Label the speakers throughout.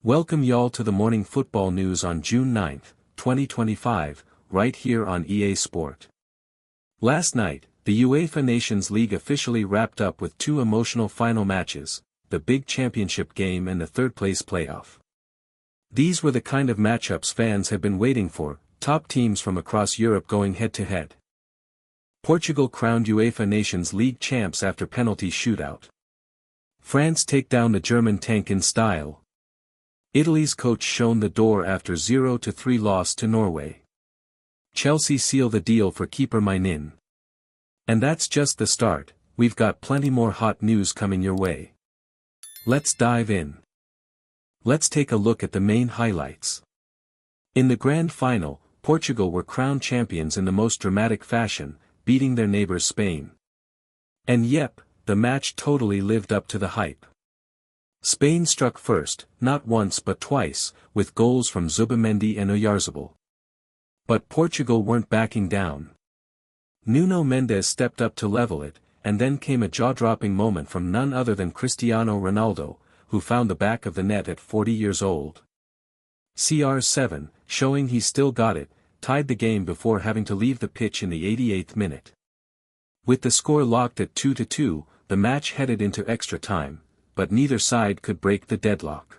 Speaker 1: Welcome y'all to the morning football news on June 9, 2025, right here on EA Sport. Last night, the UEFA Nations League officially wrapped up with two emotional final matches, the big championship game and the third-place playoff. These were the kind of matchups fans have been waiting for, top teams from across Europe going head-to-head. Portugal crowned UEFA Nations League champs after penalty shootout. France take down the German tank in style. Italy's coach shown the door after 0-3 loss to Norway. Chelsea seal the deal for keeper Mainin. And that's just the start, we've got plenty more hot news coming your way. Let's dive in. Let's take a look at the main highlights. In the grand final, Portugal were crowned champions in the most dramatic fashion, beating their neighbors Spain. And yep, the match totally lived up to the hype. Spain struck first, not once but twice, with goals from Zubimendi and Oyarzabal. But Portugal weren't backing down. Nuno Mendes stepped up to level it, and then came a jaw-dropping moment from none other than Cristiano Ronaldo, who found the back of the net at 40 years old. CR7, showing he still got it, tied the game before having to leave the pitch in the 88th minute. With the score locked at 2-2, the match headed into extra time, but neither side could break the deadlock.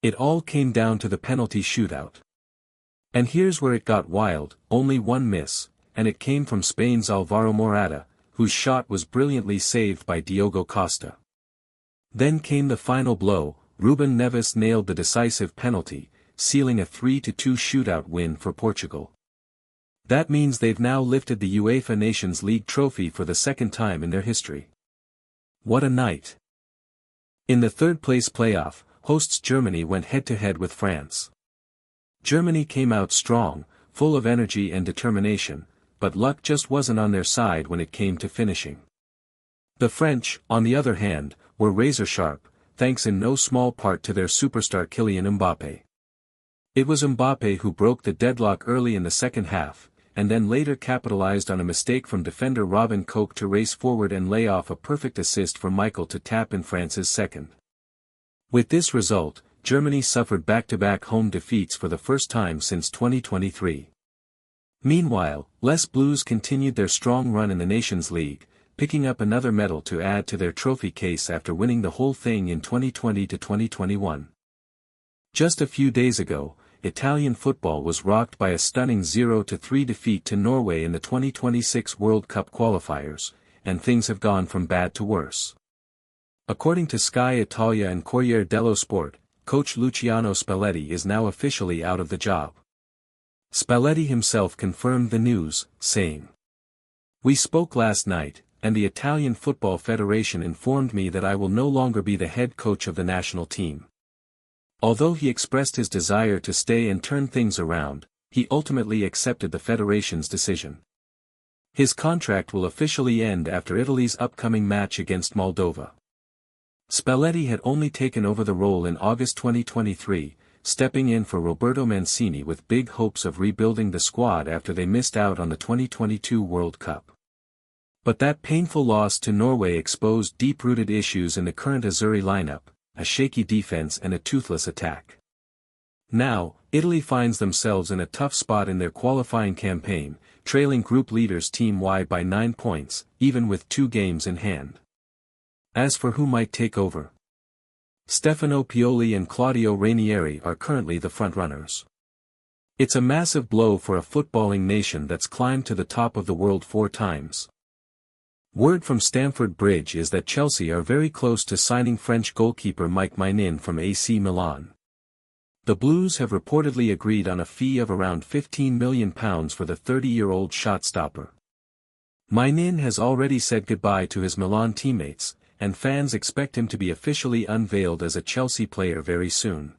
Speaker 1: It all came down to the penalty shootout. And here's where it got wild, only one miss, and it came from Spain's Alvaro Morata, whose shot was brilliantly saved by Diogo Costa. Then came the final blow, Ruben Neves nailed the decisive penalty, sealing a 3-2 shootout win for Portugal. That means they've now lifted the UEFA Nations League trophy for the second time in their history. What a night! In the third-place playoff, hosts Germany went head-to-head with France. Germany came out strong, full of energy and determination, but luck just wasn't on their side when it came to finishing. The French, on the other hand, were razor-sharp, thanks in no small part to their superstar Kylian Mbappé. It was Mbappé who broke the deadlock early in the second half, and then later capitalized on a mistake from defender Robin Koch to race forward and lay off a perfect assist for Michael to tap in France's second. With this result, Germany suffered back-to-back home defeats for the first time since 2023. Meanwhile, Les Blues continued their strong run in the Nations League, picking up another medal to add to their trophy case after winning the whole thing in 2020 to 2021. Just a few days ago, Italian football was rocked by a stunning 0-3 defeat to Norway in the 2026 World Cup qualifiers, and things have gone from bad to worse. According to Sky Italia and Corriere dello Sport, coach Luciano Spalletti is now officially out of the job. Spalletti himself confirmed the news, saying, "We spoke last night, and the Italian Football Federation informed me that I will no longer be the head coach of the national team." Although he expressed his desire to stay and turn things around, he ultimately accepted the federation's decision. His contract will officially end after Italy's upcoming match against Moldova. Spalletti had only taken over the role in August 2023, stepping in for Roberto Mancini with big hopes of rebuilding the squad after they missed out on the 2022 World Cup. But that painful loss to Norway exposed deep-rooted issues in the current Azzurri lineup, a shaky defense and a toothless attack. Now, Italy finds themselves in a tough spot in their qualifying campaign, trailing group leaders team-wide by 9 points, even with 2 games in hand. As for who might take over, Stefano Pioli and Claudio Ranieri are currently the frontrunners. It's a massive blow for a footballing nation that's climbed to the top of the world 4 times. Word from Stamford Bridge is that Chelsea are very close to signing French goalkeeper Mike Mainin from AC Milan. The Blues have reportedly agreed on a fee of around £15 million for the 30-year-old shot-stopper. Mainin has already said goodbye to his Milan teammates, and fans expect him to be officially unveiled as a Chelsea player very soon.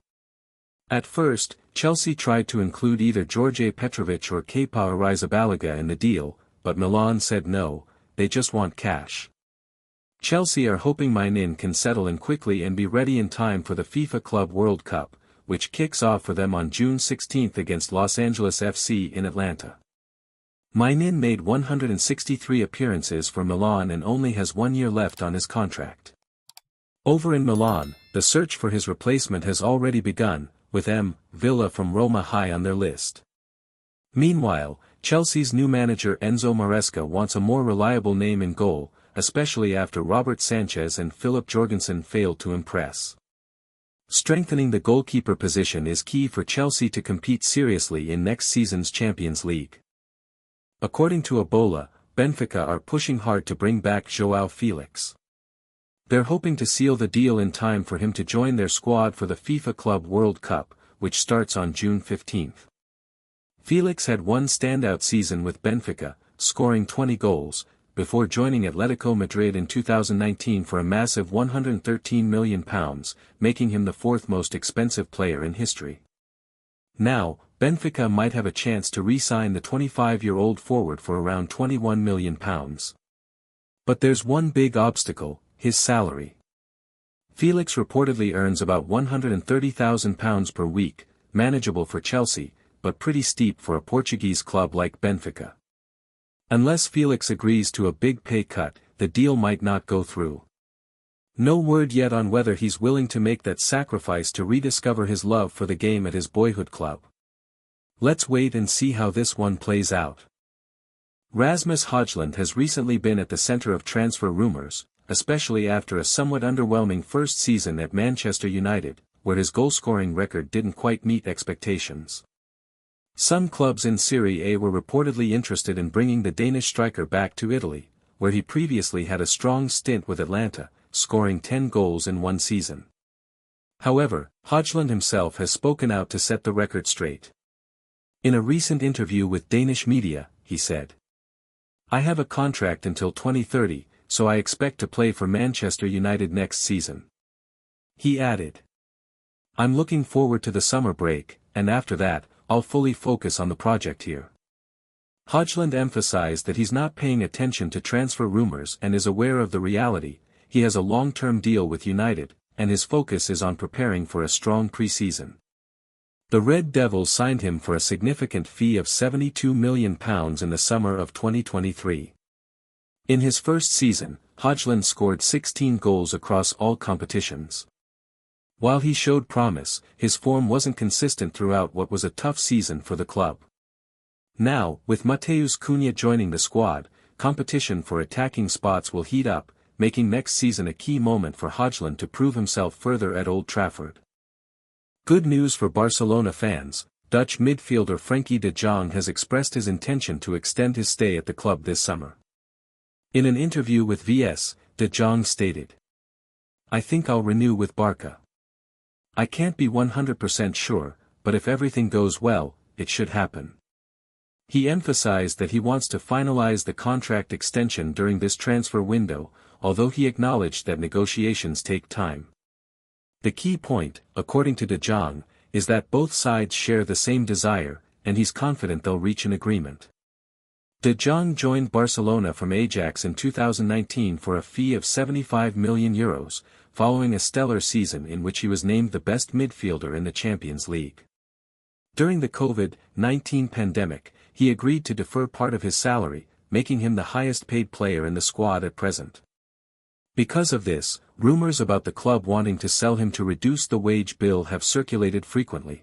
Speaker 1: At first, Chelsea tried to include either George Petrovic or Kepa Arrizabalaga in the deal, but Milan said no. They just want cash. Chelsea are hoping Mainin can settle in quickly and be ready in time for the FIFA Club World Cup, which kicks off for them on June 16 against Los Angeles FC in Atlanta. Mainin made 163 appearances for Milan and only has 1 year left on his contract. Over in Milan, the search for his replacement has already begun, with Villa from Roma high on their list. Meanwhile, Chelsea's new manager Enzo Maresca wants a more reliable name in goal, especially after Robert Sanchez and Philip Jorgensen failed to impress. Strengthening the goalkeeper position is key for Chelsea to compete seriously in next season's Champions League. According to Ebola, Benfica are pushing hard to bring back João Felix. They're hoping to seal the deal in time for him to join their squad for the FIFA Club World Cup, which starts on June 15. Felix had one standout season with Benfica, scoring 20 goals, before joining Atletico Madrid in 2019 for a massive £113 million, making him the fourth most expensive player in history. Now, Benfica might have a chance to re-sign the 25-year-old forward for around £21 million. But there's one big obstacle: his salary. Felix reportedly earns about £130,000 per week, manageable for Chelsea, but pretty steep for a Portuguese club like Benfica. Unless Felix agrees to a big pay cut, the deal might not go through. No word yet on whether he's willing to make that sacrifice to rediscover his love for the game at his boyhood club. Let's wait and see how this one plays out. Rasmus Højlund has recently been at the center of transfer rumors, especially after a somewhat underwhelming first season at Manchester United, where his goal-scoring record didn't quite meet expectations. Some clubs in Serie A were reportedly interested in bringing the Danish striker back to Italy, where he previously had a strong stint with Atlanta, scoring 10 goals in one season. However, Højlund himself has spoken out to set the record straight. In a recent interview with Danish media, he said, "I have a contract until 2030, so I expect to play for Manchester United next season." He added, "I'm looking forward to the summer break, and after that, I'll fully focus on the project here." Højlund emphasized that he's not paying attention to transfer rumors and is aware of the reality: he has a long-term deal with United, and his focus is on preparing for a strong pre-season. The Red Devils signed him for a significant fee of £72 million in the summer of 2023. In his first season, Højlund scored 16 goals across all competitions. While he showed promise, his form wasn't consistent throughout what was a tough season for the club. Now, with Matheus Cunha joining the squad, competition for attacking spots will heat up, making next season a key moment for Højlund to prove himself further at Old Trafford. Good news for Barcelona fans: Dutch midfielder Frenkie de Jong has expressed his intention to extend his stay at the club this summer. In an interview with VS, de Jong stated, "I think I'll renew with Barca. I can't be 100% sure, but if everything goes well, it should happen." He emphasized that he wants to finalize the contract extension during this transfer window, although he acknowledged that negotiations take time. The key point, according to de Jong, is that both sides share the same desire, and he's confident they'll reach an agreement. De Jong joined Barcelona from Ajax in 2019 for a fee of €75 million, following a stellar season in which he was named the best midfielder in the Champions League. During the COVID-19 pandemic, he agreed to defer part of his salary, making him the highest-paid player in the squad at present. Because of this, rumors about the club wanting to sell him to reduce the wage bill have circulated frequently.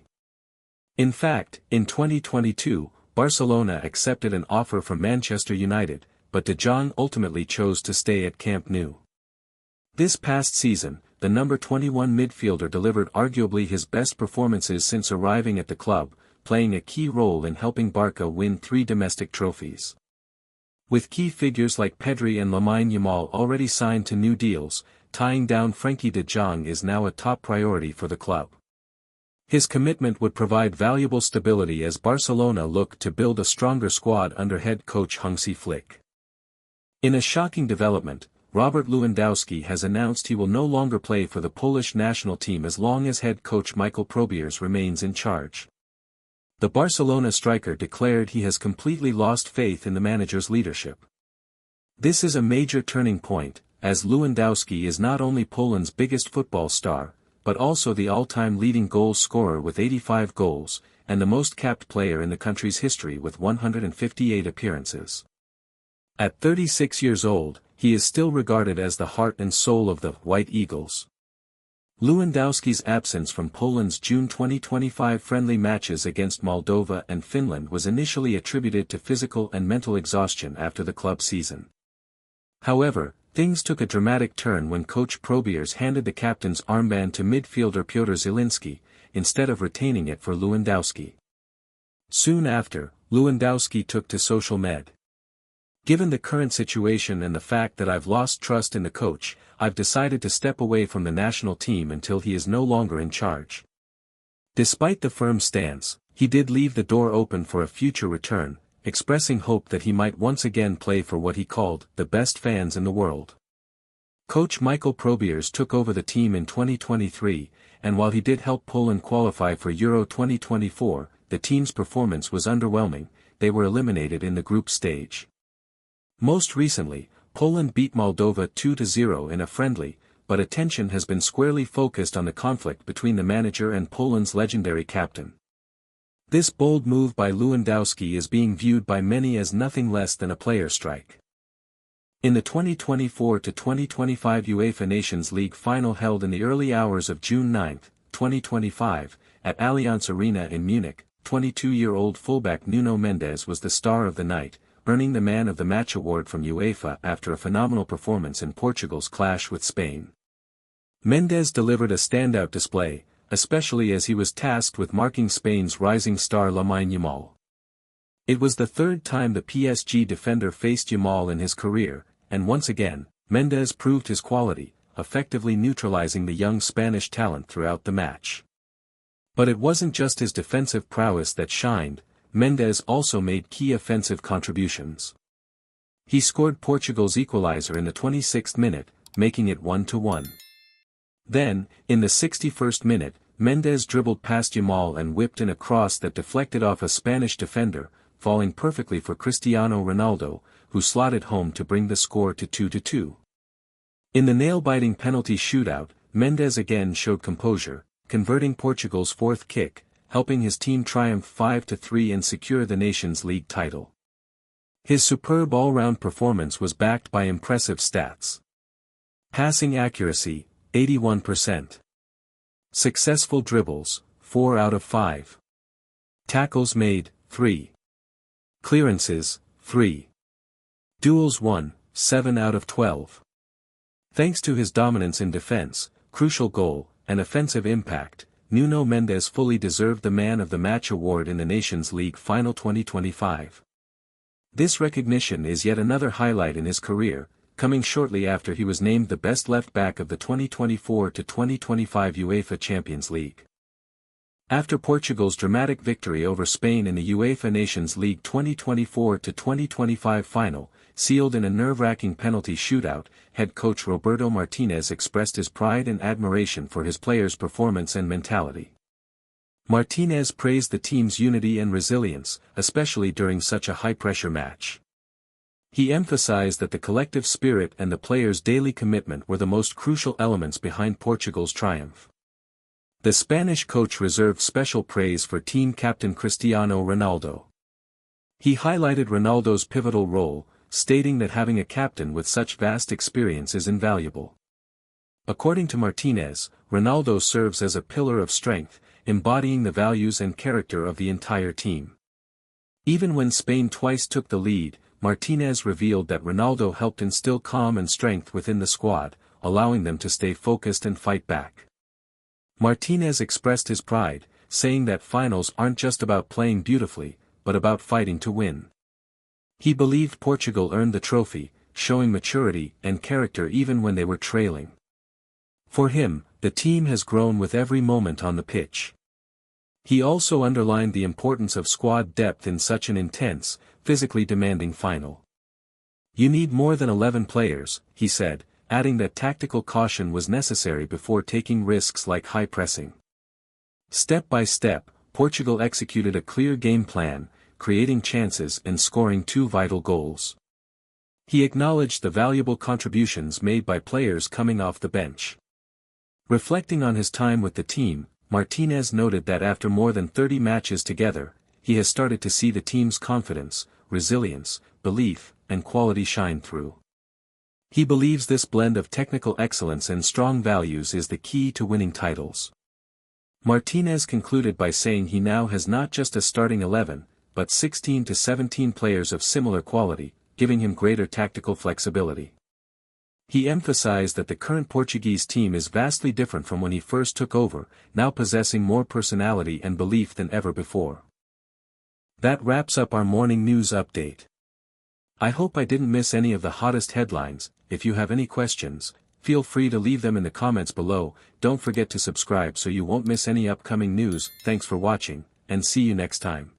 Speaker 1: In fact, in 2022, Barcelona accepted an offer from Manchester United, but de Jong ultimately chose to stay at Camp Nou. This past season, the number 21 midfielder delivered arguably his best performances since arriving at the club, playing a key role in helping Barca win 3 domestic trophies. With key figures like Pedri and Lamine Yamal already signed to new deals, tying down Frenkie de Jong is now a top priority for the club. His commitment would provide valuable stability as Barcelona look to build a stronger squad under head coach Hansi Flick. In a shocking development, Robert Lewandowski has announced he will no longer play for the Polish national team as long as head coach Michael Probiers remains in charge. The Barcelona striker declared he has completely lost faith in the manager's leadership. This is a major turning point, as Lewandowski is not only Poland's biggest football star, but also the all-time leading goal scorer with 85 goals, and the most capped player in the country's history with 158 appearances. At 36 years old, he is still regarded as the heart and soul of the White Eagles. Lewandowski's absence from Poland's June 2025 friendly matches against Moldova and Finland was initially attributed to physical and mental exhaustion after the club season. However, things took a dramatic turn when coach Probiers handed the captain's armband to midfielder Piotr Zielinski, instead of retaining it for Lewandowski. Soon after, Lewandowski took to social media. "Given the current situation and the fact that I've lost trust in the coach, I've decided to step away from the national team until he is no longer in charge." Despite the firm stance, he did leave the door open for a future return, expressing hope that he might once again play for what he called the best fans in the world. Coach Michael Probiers took over the team in 2023, and while he did help Poland qualify for Euro 2024, the team's performance was underwhelming. They were eliminated in the group stage. Most recently, Poland beat Moldova 2-0 in a friendly, but attention has been squarely focused on the conflict between the manager and Poland's legendary captain. This bold move by Lewandowski is being viewed by many as nothing less than a player strike. In the 2024-2025 UEFA Nations League final held in the early hours of June 9, 2025, at Allianz Arena in Munich, 22-year-old fullback Nuno Mendes was the star of the night, earning the Man of the Match award from UEFA after a phenomenal performance in Portugal's clash with Spain. Mendes delivered a standout display, especially as he was tasked with marking Spain's rising star Lamine Yamal. It was the third time the PSG defender faced Yamal in his career, and once again, Mendes proved his quality, effectively neutralizing the young Spanish talent throughout the match. But it wasn't just his defensive prowess that shined. Mendes also made key offensive contributions. He scored Portugal's equalizer in the 26th minute, making it 1-1. Then, in the 61st minute, Mendes dribbled past Yamal and whipped in a cross that deflected off a Spanish defender, falling perfectly for Cristiano Ronaldo, who slotted home to bring the score to 2-2. In the nail-biting penalty shootout, Mendes again showed composure, converting Portugal's fourth kick, helping his team triumph 5-3 and secure the Nations League title. His superb all-round performance was backed by impressive stats. Passing accuracy, 81%. Successful dribbles, 4 out of 5. Tackles made, 3. Clearances, 3. Duels won, 7 out of 12. Thanks to his dominance in defense, crucial goal, and offensive impact, Nuno Mendes fully deserved the Man of the Match award in the Nations League Final 2025. This recognition is yet another highlight in his career, coming shortly after he was named the best left-back of the 2024-2025 UEFA Champions League. After Portugal's dramatic victory over Spain in the UEFA Nations League 2024-2025 final, sealed in a nerve-wracking penalty shootout, head coach Roberto Martínez expressed his pride and admiration for his players' performance and mentality. Martínez praised the team's unity and resilience, especially during such a high-pressure match. He emphasized that the collective spirit and the players' daily commitment were the most crucial elements behind Portugal's triumph. The Spanish coach reserved special praise for team captain Cristiano Ronaldo. He highlighted Ronaldo's pivotal role, stating that having a captain with such vast experience is invaluable. According to Martínez, Ronaldo serves as a pillar of strength, embodying the values and character of the entire team. Even when Spain twice took the lead, Martínez revealed that Ronaldo helped instill calm and strength within the squad, allowing them to stay focused and fight back. Martínez expressed his pride, saying that finals aren't just about playing beautifully, but about fighting to win. He believed Portugal earned the trophy, showing maturity and character even when they were trailing. For him, the team has grown with every moment on the pitch. He also underlined the importance of squad depth in such an intense, physically demanding final. "You need more than 11 players," he said, adding that tactical caution was necessary before taking risks like high pressing. Step by step, Portugal executed a clear game plan, creating chances and scoring 2 vital goals. He acknowledged the valuable contributions made by players coming off the bench. Reflecting on his time with the team, Martínez noted that after more than 30 matches together, he has started to see the team's confidence, resilience, belief, and quality shine through. He believes this blend of technical excellence and strong values is the key to winning titles. Martinez concluded by saying he now has not just a starting 11, but 16 to 17 players of similar quality, giving him greater tactical flexibility. He emphasized that the current Portuguese team is vastly different from when he first took over, now possessing more personality and belief than ever before. That wraps up our morning news update. I hope I didn't miss any of the hottest headlines. If you have any questions, feel free to leave them in the comments below. Don't forget to subscribe so you won't miss any upcoming news. Thanks for watching, and see you next time.